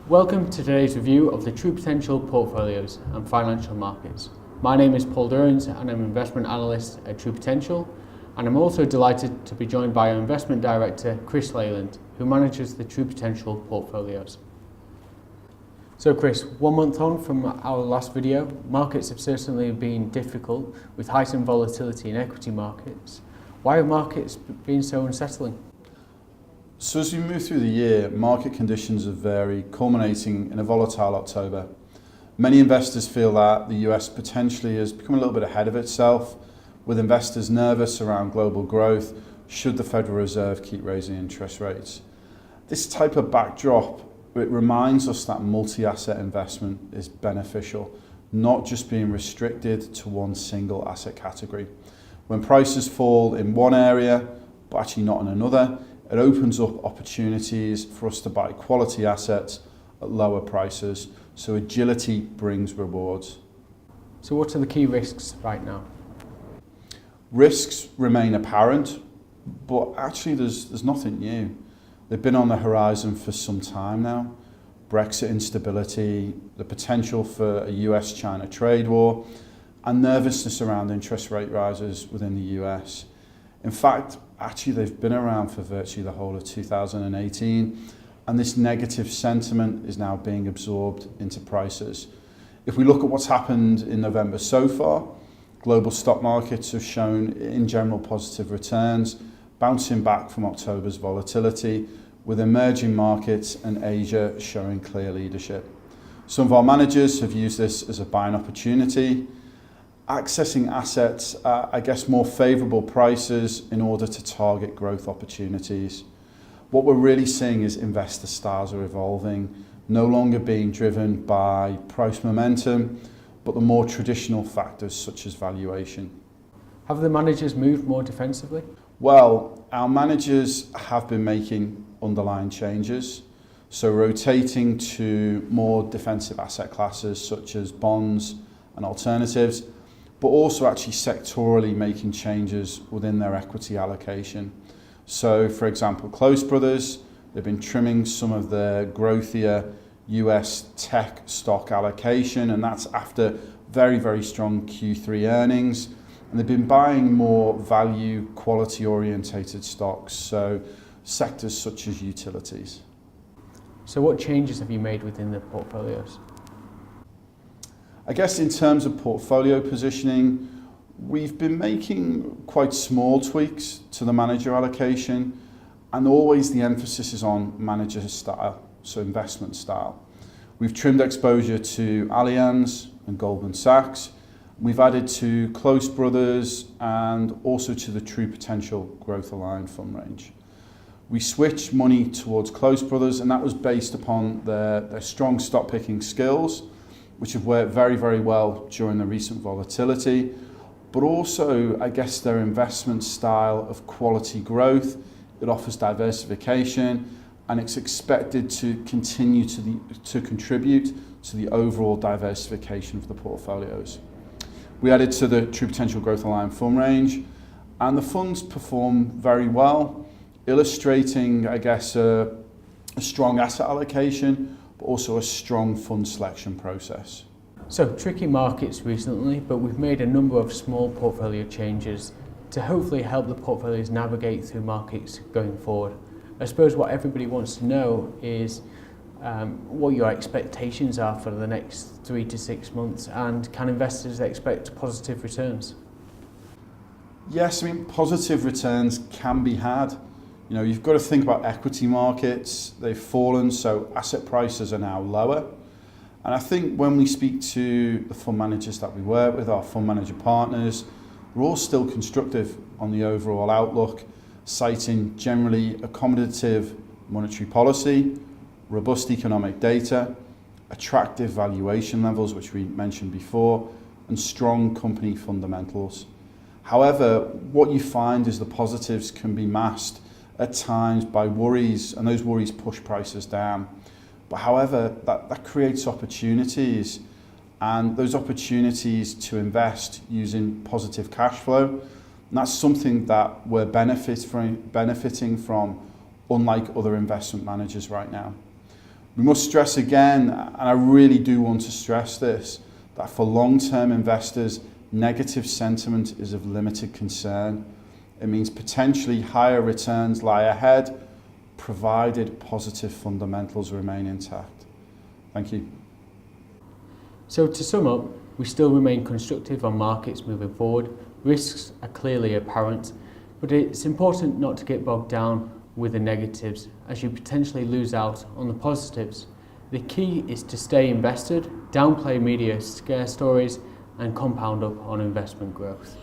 Welcome to today's review of the True Potential portfolios and financial markets. My name is Paul Durrans and I'm an investment analyst at True Potential, and I'm also delighted to be joined by our investment director Chris Leyland, who manages the True Potential portfolios. So Chris, 1 month on from our last video, markets have certainly been difficult with heightened volatility in equity markets. Why have markets been so unsettling? So as we move through the year, market conditions have varied, culminating in a volatile October. Many investors feel that the US potentially has become a little bit ahead of itself, with investors nervous around global growth should the Federal Reserve keep raising interest rates. This type of backdrop, it reminds us that multi-asset investment is beneficial, not just being restricted to one single asset category. When prices fall in one area, but actually not in another, it opens up opportunities for us to buy quality assets at lower prices, so agility brings rewards. So what are the key risks right now? Risks remain apparent, but actually there's nothing new. They've been on the horizon for some time now. Brexit instability, the potential for a US-China trade war, and nervousness around interest rate rises within the US. In fact, actually they've been around for virtually the whole of 2018, and this negative sentiment is now being absorbed into prices. If we look at what's happened in November so far, global stock markets have shown in general positive returns, bouncing back from October's volatility, with emerging markets and Asia showing clear leadership. Some of our managers have used this as a buying opportunity, accessing assets at, more favourable prices in order to target growth opportunities. What we're really seeing is investor styles are evolving, no longer being driven by price momentum, but the more traditional factors such as valuation. Have the managers moved more defensively? Well, our managers have been making underlying changes, so rotating to more defensive asset classes such as bonds and alternatives, but also actually sectorally making changes within their equity allocation. So for example, Close Brothers, they've been trimming some of their growthier US tech stock allocation, and that's after very, very strong Q3 earnings. And they've been buying more value, quality orientated stocks, so sectors such as utilities. So what changes have you made within the portfolios? I guess in terms of portfolio positioning, we've been making quite small tweaks to the manager allocation, and always the emphasis is on manager style, so investment style. We've trimmed exposure to Allianz and Goldman Sachs. We've added to Close Brothers and also to the True Potential Growth Aligned fund range. We switched money towards Close Brothers, and that was based upon their strong stock picking skills, which have worked very, very well during the recent volatility, but also, their investment style of quality growth. It offers diversification, and it's expected to continue to contribute to the overall diversification of the portfolios. We added to the True Potential Growth Aligned fund range, and the funds perform very well, illustrating, a strong asset allocation, but also a strong fund selection process. So tricky markets recently, but we've made a number of small portfolio changes to hopefully help the portfolios navigate through markets going forward. I suppose what everybody wants to know is what your expectations are for the next 3 to 6 months, and can investors expect positive returns? Yes, positive returns can be had. You've got to think about equity markets. They've fallen, so asset prices are now lower. And I think when we speak to the fund managers that we work with, our fund manager partners, we're all still constructive on the overall outlook, citing generally accommodative monetary policy, robust economic data, attractive valuation levels, which we mentioned before, and strong company fundamentals. However, what you find is the positives can be masked at times by worries, and those worries push prices down. But however, that creates opportunities, and those opportunities to invest using positive cash flow, and that's something that we're benefiting from, unlike other investment managers right now. We must stress again, and I really do want to stress this, that for long-term investors, negative sentiment is of limited concern. It means potentially higher returns lie ahead, provided positive fundamentals remain intact. Thank you. So to sum up, we still remain constructive on markets moving forward. Risks are clearly apparent, but it's important not to get bogged down with the negatives as you potentially lose out on the positives. The key is to stay invested, downplay media scare stories, and compound up on investment growth.